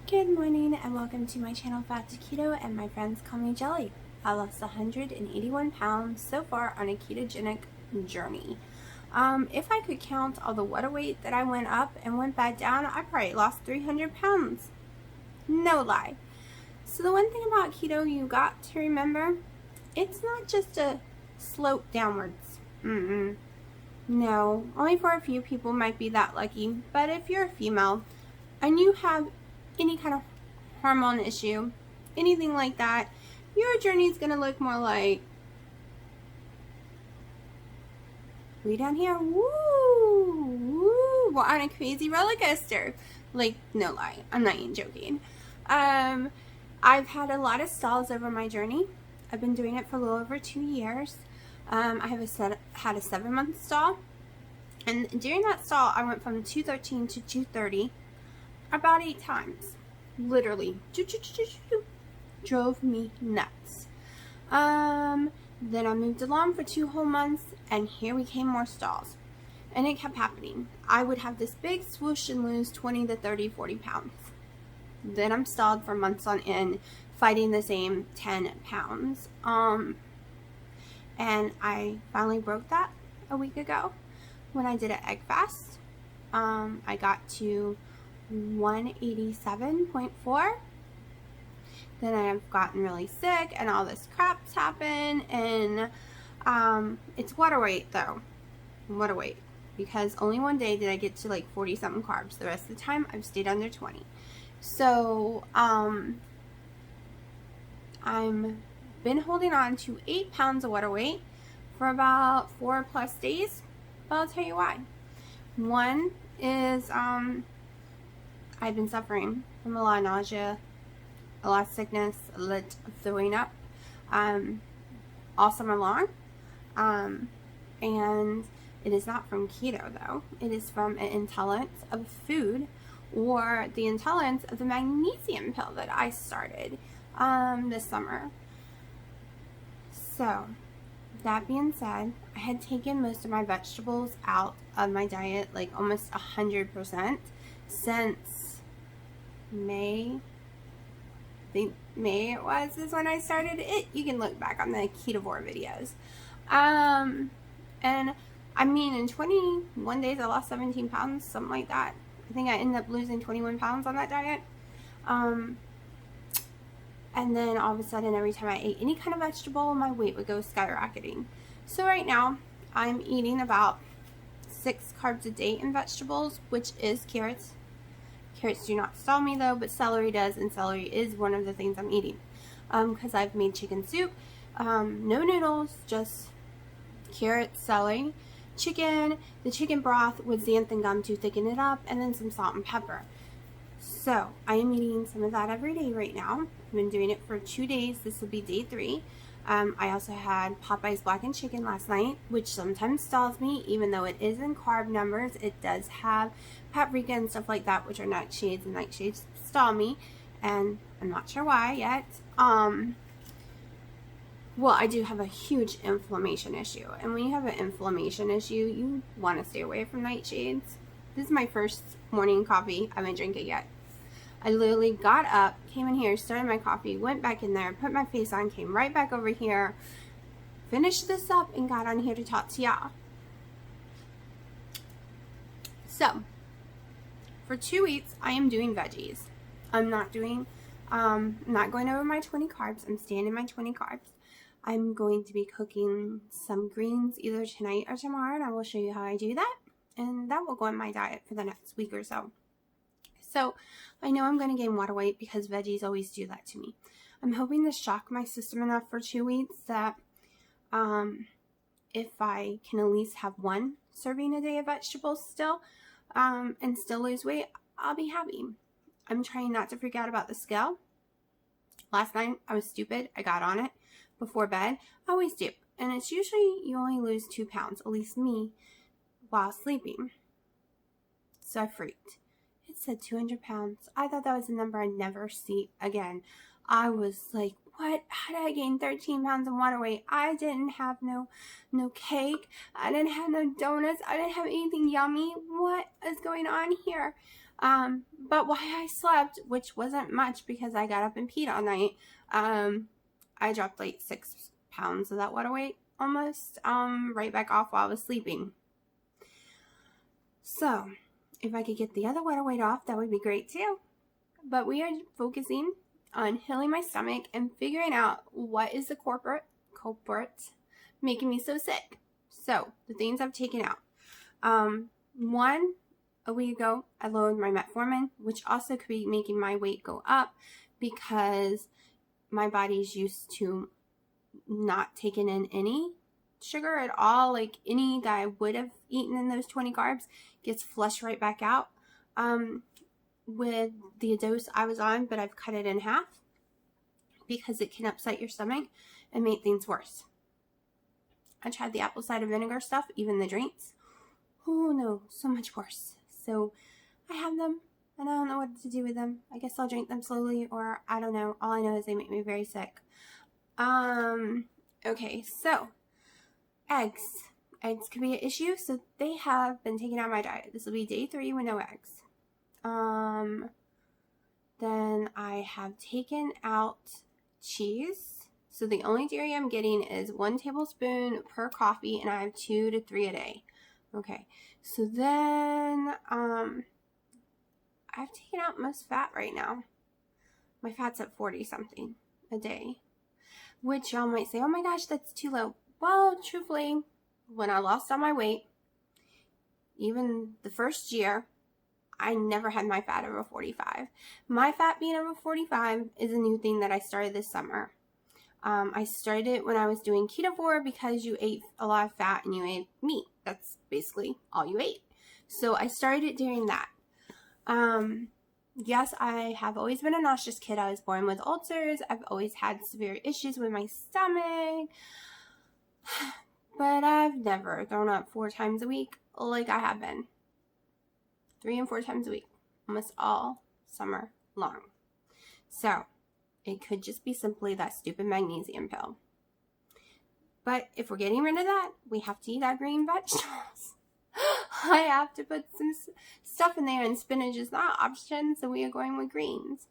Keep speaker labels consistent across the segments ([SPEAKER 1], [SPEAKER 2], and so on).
[SPEAKER 1] Good morning and welcome to my channel Fat to Keto, and my friends call me Jelly. I lost 181 pounds so far on a ketogenic journey. If I could count all the water weight that I went up and went back down, I probably lost 300 pounds. No lie. So the one thing about keto you got to remember, it's not just a slope downwards. No, only for a few people might be that lucky, but if you're a female and you have any kind of hormone issue, anything like that, your journey is going to look more like way down here. Woo! Woo! We're on a crazy roller coaster. Like, no lie, I'm not even joking. I've had a lot of stalls over my journey. I've been doing it for a little over 2 years. I have had a 7-month stall, and during that stall I went from 213 to 230 about 8 times. Literally drove me nuts. Then I moved along for 2 whole months, and here we came more stalls, and it kept happening. I would have this big swoosh and lose 20 to 30, 40 pounds. Then I'm stalled for months on end, fighting the same 10 pounds. And I finally broke that a week ago when I did an egg fast. I got to 187.4. Then I've gotten really sick and all this crap's happened, and it's water weight though. Water weight, because only one day did I get to like 40 something carbs. The rest of the time I've stayed under 20. So I'm been holding on to 8 pounds of water weight for about 4+ days, but I'll tell you why. One is I've been suffering from a lot of nausea, a lot of sickness, a lot of throwing up all summer long, and it is not from keto though. It is from an intolerance of food, or the intolerance of the magnesium pill that I started this summer. So that being said, I had taken most of my vegetables out of my diet, like almost 100%, since May. I think May it was is when I started it. You can look back on the ketovore videos. And I mean, in 21 days I lost 17 pounds, something like that. I think I ended up losing 21 pounds on that diet. And then all of a sudden, every time I ate any kind of vegetable, my weight would go skyrocketing. So right now, I'm eating about 6 carbs a day in vegetables, which is carrots. Carrots do not stall me though, but celery does, and celery is one of the things I'm eating. Because I've made chicken soup, no noodles, just carrots, celery, chicken, the chicken broth with xanthan gum to thicken it up, and then some salt and pepper. So I am eating some of that every day right now. I've been doing it for 2 days. This will be day 3. I also had Popeye's blackened chicken last night, which sometimes stalls me, even though it is in carb numbers. It does have paprika and stuff like that, which are nightshades, and nightshades stall me, and I'm not sure why yet. Well, I do have a huge inflammation issue, and when you have an inflammation issue, you want to stay away from nightshades. This is my first morning coffee. I haven't drank it yet. I literally got up, came in here, started my coffee, went back in there, put my face on, came right back over here, finished this up, and got on here to talk to y'all. So, for 2 weeks, I am doing veggies. I'm not going over my 20 carbs. I'm staying in my 20 carbs. I'm going to be cooking some greens either tonight or tomorrow, and I will show you how I do that. And that will go in my diet for the next week or so. So I know I'm going to gain water weight because veggies always do that to me. I'm hoping to shock my system enough for 2 weeks that if I can at least have 1 serving a day of vegetables still, and still lose weight, I'll be happy. I'm trying not to freak out about the scale. Last night I was stupid. I got on it before bed. I always do. And it's usually you only lose 2 pounds, at least me, while sleeping. So I freaked. It said 200 pounds. I thought that was a number I'd never see again. I was like, what? How did I gain 13 pounds of water weight? I didn't have no cake. I didn't have no donuts. I didn't have anything yummy. What is going on here? But while I slept, which wasn't much because I got up and peed all night, I dropped like 6 pounds of that water weight almost, right back off while I was sleeping. So if I could get the other water weight off, that would be great too. But we are focusing on healing my stomach and figuring out what is the culprit making me so sick. So the things I've taken out. A week ago, I lowered my metformin, which also could be making my weight go up because my body's used to not taking in any sugar at all. Like any that I would have eaten in those 20 carbs gets flushed right back out with the dose I was on, but I've cut it in half because it can upset your stomach and make things worse. I tried the apple cider vinegar stuff, even the drinks. Oh no, so much worse. So I have them and I don't know what to do with them. I guess I'll drink them slowly, or I don't know. All I know is they make me very sick. Okay, so eggs. Eggs can be an issue, so they have been taken out of my diet. This will be day 3 with no eggs. Then I have taken out cheese. So the only dairy I'm getting is 1 tablespoon per coffee, and I have 2 to 3 a day. Okay, so then I've taken out most fat right now. My fat's at 40 something a day, which y'all might say, oh my gosh, that's too low. Well, truthfully, when I lost all my weight, even the first year, I never had my fat over 45. My fat being over 45 is a new thing that I started this summer. I started it when I was doing keto because you ate a lot of fat and you ate meat. That's basically all you ate. So I started it during that. Yes, I have always been a nauseous kid. I was born with ulcers. I've always had severe issues with my stomach. But I've never thrown up 4 times a week like I have been. 3 and 4 times a week. Almost all summer long. So it could just be simply that stupid magnesium pill. But if we're getting rid of that, we have to eat our green vegetables. I have to put some stuff in there, and spinach is not an option, so we are going with greens.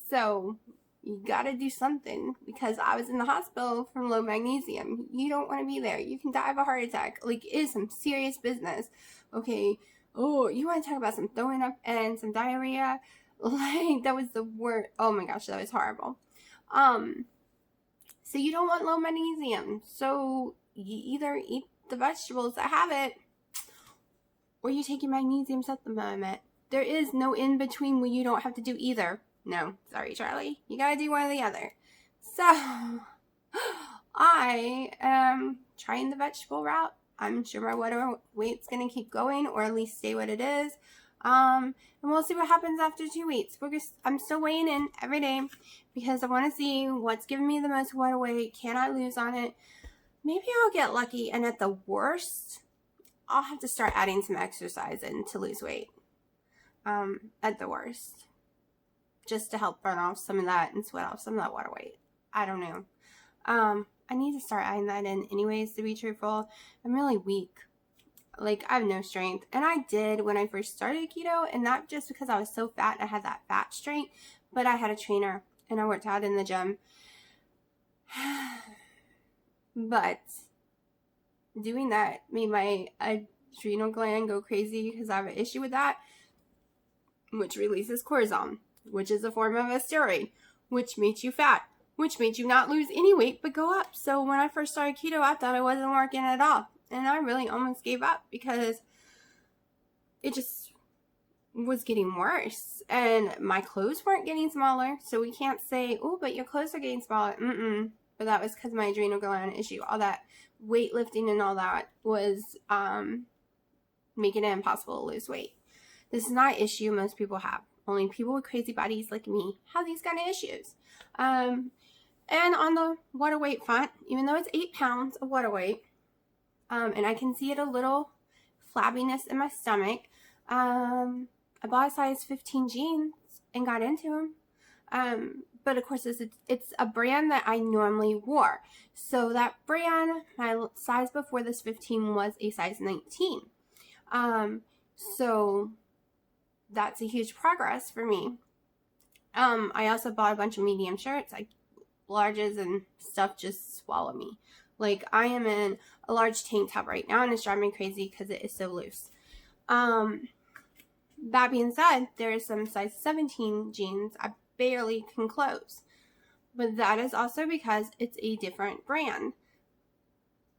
[SPEAKER 1] So you gotta do something, because I was in the hospital from low magnesium. You don't want to be there. You can die of a heart attack. Like, it is some serious business. Okay. Oh, you want to talk about some throwing up and some diarrhea? Like, that was the worst. Oh my gosh, that was horrible. So you don't want low magnesium. So you either eat the vegetables that have it, or you take your magnesium supplement. There is no in between where you don't have to do either. No, sorry, Charlie. You gotta do one or the other. So I am trying the vegetable route. I'm sure my water weight's gonna keep going, or at least stay what it is. And we'll see what happens after 2 weeks. I'm still weighing in every day because I want to see what's giving me the most water weight. Can I lose on it? Maybe I'll get lucky, and at the worst, I'll have to start adding some exercise in to lose weight. At the worst, just to help burn off some of that and sweat off some of that water weight. I don't know. I need to start adding that in anyways, to be truthful. I'm really weak. Like, I have no strength. And I did when I first started keto, and not just because I was so fat and I had that fat strength, but I had a trainer and I worked out in the gym. But doing that made my adrenal gland go crazy because I have an issue with that, which releases cortisol, which is a form of a steroid, which makes you fat, which made you not lose any weight but go up. So when I first started keto, I thought it wasn't working at all. And I really almost gave up because it just was getting worse. And my clothes weren't getting smaller. So we can't say, oh, but your clothes are getting smaller. But that was because of my adrenal gland issue. All that weightlifting and all that was making it impossible to lose weight. This is not an issue most people have. Only people with crazy bodies like me have these kind of issues. And on the water weight front, even though it's 8 pounds of water weight, and I can see it a little flabbiness in my stomach. I bought a size 15 jeans and got into them. But of course, it's a brand that I normally wore. So that brand, my size before this 15 was a size 19. So that's a huge progress for me. I also bought a bunch of medium shirts. Larges and stuff just swallow me. Like, I am in a large tank top right now, and it's driving me crazy because it is so loose. That being said, there is some size 17 jeans I barely can close. But that is also because it's a different brand.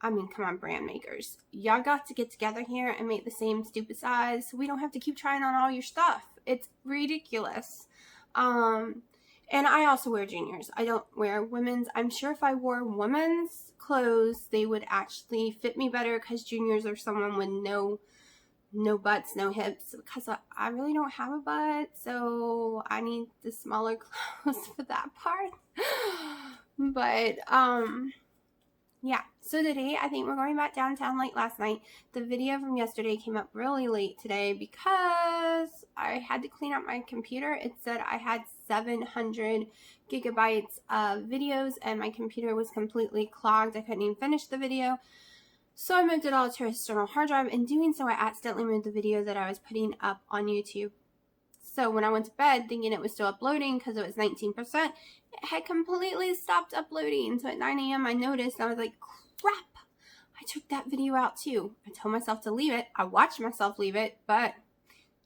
[SPEAKER 1] I mean, come on, brand makers. Y'all got to get together here and make the same stupid size so we don't have to keep trying on all your stuff. It's ridiculous. And I also wear juniors. I don't wear women's. I'm sure if I wore women's clothes, they would actually fit me better, because juniors are someone with no butts, no hips, because I really don't have a butt, so I need the smaller clothes for that part. But, yeah, so today I think we're going back downtown like last night. The video from yesterday came up really late today because I had to clean up my computer. It said I had 700 gigabytes of videos and my computer was completely clogged. I couldn't even finish the video. So I moved it all to an external hard drive. In doing so, I accidentally moved the video that I was putting up on YouTube. So when I went to bed thinking it was still uploading because it was 19%, it had completely stopped uploading. So at 9 a.m. I noticed, and I was like, crap, I took that video out too. I told myself to leave it. I watched myself leave it, but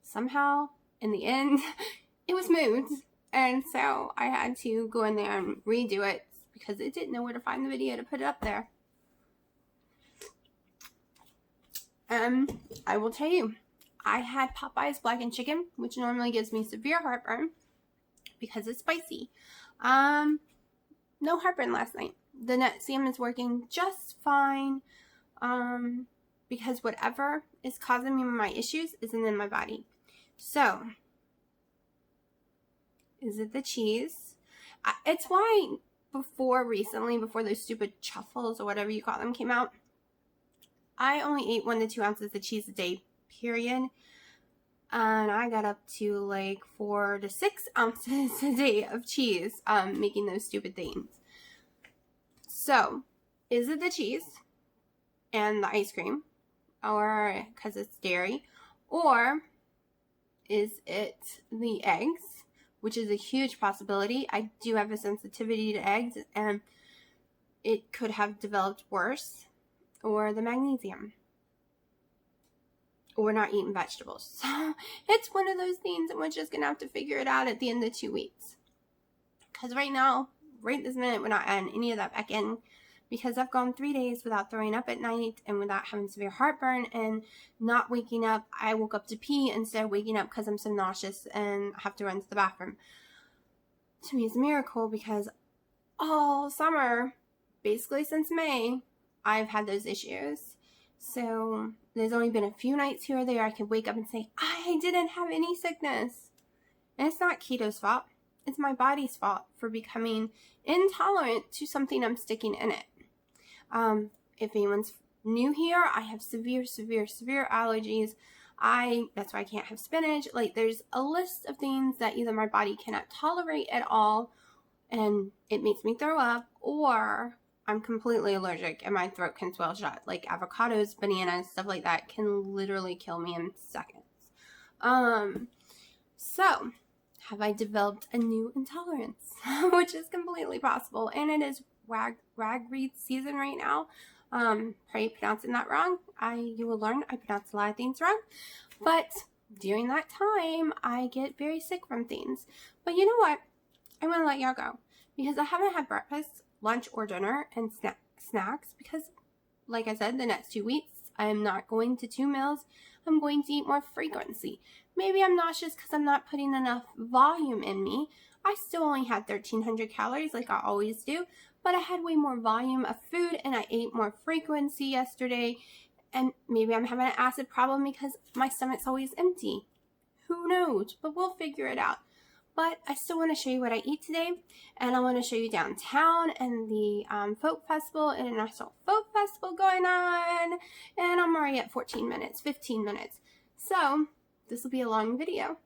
[SPEAKER 1] somehow in the end, it was moved. And so I had to go in there and redo it because it didn't know where to find the video to put it up there. I will tell you, I had Popeye's blackened chicken, which normally gives me severe heartburn because it's spicy. No heartburn last night. The Nexium is working just fine, because whatever is causing me my issues isn't in my body. So, is it the cheese? It's why before those stupid truffles or whatever you call them came out, I only ate 1 to 2 ounces of cheese a day, period. And I got up to like 4 to 6 ounces a day of cheese, making those stupid things. So, is it the cheese and the ice cream, or because it's dairy, or is it the eggs, which is a huge possibility. I do have a sensitivity to eggs, and it could have developed worse. Or the magnesium, or not eating vegetables. So it's one of those things, and we're just gonna have to figure it out at the end of 2 weeks. Because right now, right this minute, we're not adding any of that back in, because I've gone 3 days without throwing up at night and without having severe heartburn and not waking up. I woke up to pee instead of waking up because I'm so nauseous and I have to run to the bathroom. To me, it's a miracle, because all summer, basically since May, I've had those issues. So there's only been a few nights here or there I could wake up and say, I didn't have any sickness. And it's not keto's fault. It's my body's fault for becoming intolerant to something I'm sticking in it. If anyone's new here, I have severe allergies. That's why I can't have spinach. Like, there's a list of things that either my body cannot tolerate at all and it makes me throw up, or I'm completely allergic and my throat can swell shut. Like avocados, bananas, stuff like that can literally kill me in seconds. So have I developed a new intolerance, which is completely possible, and it is ragweed season right now. Probably pronouncing that wrong. You will learn I pronounce a lot of things wrong, but during that time I get very sick from things. But you know what? I want to let y'all go, because I haven't had breakfast, lunch, or dinner and snacks, because like I said, the next 2 weeks I am not going to 2 meals. I'm going to eat more frequency. Maybe I'm nauseous because I'm not putting enough volume in me. I still only had 1,300 calories like I always do, but I had way more volume of food and I ate more frequency yesterday. And maybe I'm having an acid problem because my stomach's always empty. Who knows? But we'll figure it out. But I still want to show you what I eat today, and I want to show you downtown and the Folk Festival, International Folk Festival going on, and I'm already at 15 minutes. So this will be a long video.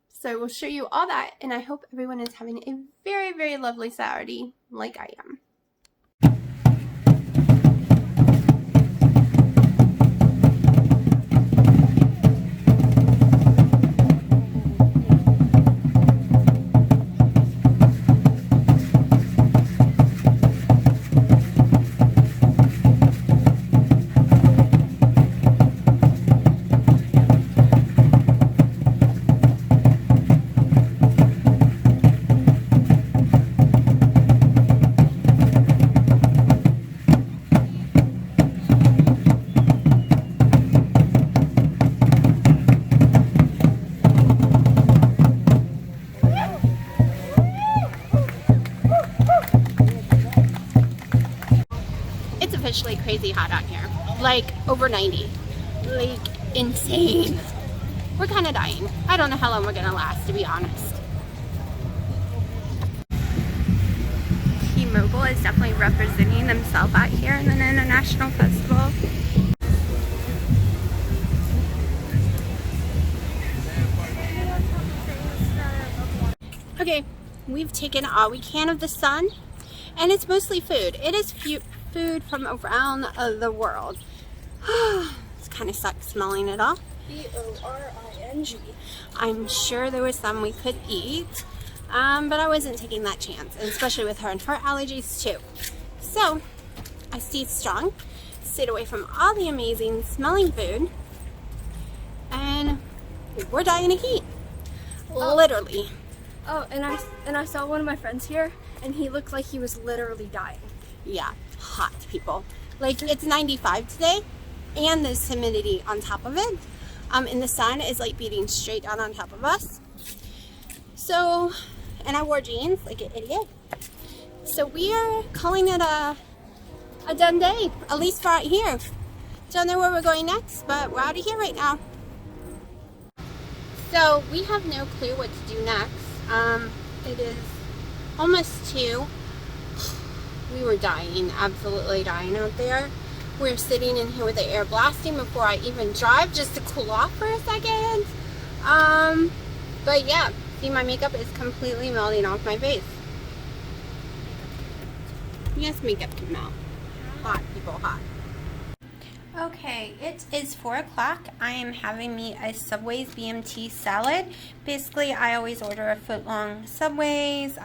[SPEAKER 1] So we'll show you all that, and I hope everyone is having a very, very lovely Saturday like I am. crazy hot out here. Like over 90. Like insane. We're kind of dying. I don't know how long we're gonna last, to be honest. T-Mobile is definitely representing themselves out here in an international festival. Okay, we've taken all we can of the sun, and it's mostly food. It is food from around the world. It's kind of sucks smelling it all. B-O-R-I-N-G. I'm sure there was some we could eat, but I wasn't taking that chance, and especially with her and her allergies too. So I stayed strong, stayed away from all the amazing smelling food, and we're dying of heat. Literally.
[SPEAKER 2] Oh, and I saw one of my friends here, and he looked like he was literally dying.
[SPEAKER 1] Yeah, hot, people. Like, it's 95 today, and there's humidity on top of it. And the sun is like beating straight down on top of us. So, and I wore jeans like an idiot. So we are calling it a done day, at least for out here. Don't know where we're going next, but we're out of here right now. So we have no clue what to do next. It is almost 2. We were dying, absolutely dying out there. We're sitting in here with the air blasting before I even drive, just to cool off for a second. But yeah, see, my makeup is completely melting off my face. Yes, makeup can melt. Hot, people, hot. Okay, it is 4 o'clock. I am having me a Subway's BMT salad. Basically, I always order a foot-long Subway's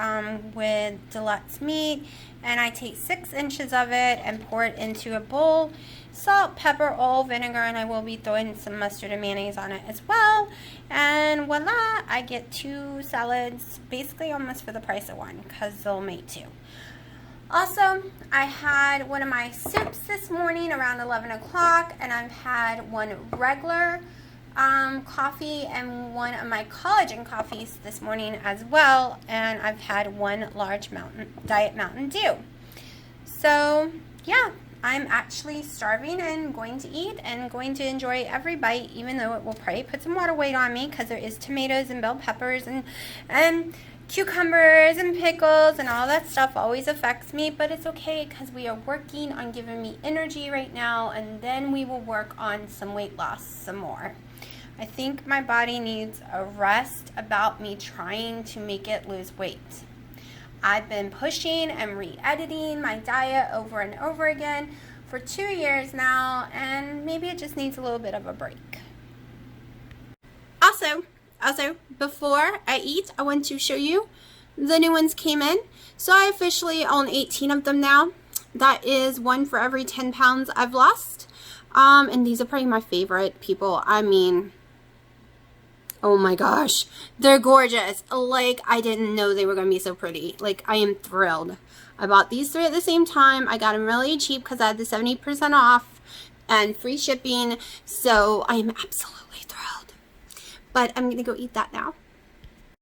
[SPEAKER 1] with deluxe meat, and I take 6 inches of it and pour it into a bowl. Salt, pepper, oil, vinegar, and I will be throwing some mustard and mayonnaise on it as well. And voila, I get 2 salads, basically almost for the price of one, because they'll make 2. Also, I had one of my soups this morning around 11 o'clock, and I've had one regular coffee and one of my collagen coffees this morning as well, and I've had one large Diet Mountain Dew. So, yeah, I'm actually starving and going to eat and going to enjoy every bite, even though it will probably put some water weight on me because there is tomatoes and bell peppers and cucumbers and pickles and all that stuff always affects me, but it's okay because we are working on giving me energy right now, and then we will work on some weight loss some more. I think my body needs a rest about me trying to make it lose weight. I've been pushing and re-editing my diet over and over again for 2 years now, and maybe it just needs a little bit of a break. Also, before I eat, I want to show you the new ones came in. So I officially own 18 of them now. That is 1 for every 10 pounds I've lost. And these are probably my favorite, people. I mean, oh my gosh, they're gorgeous. Like, I didn't know they were going to be so pretty. Like, I am thrilled. I bought these 3 at the same time. I got them really cheap because I had the 70% off and free shipping. So I am absolutely thrilled. But I'm going to go eat that now.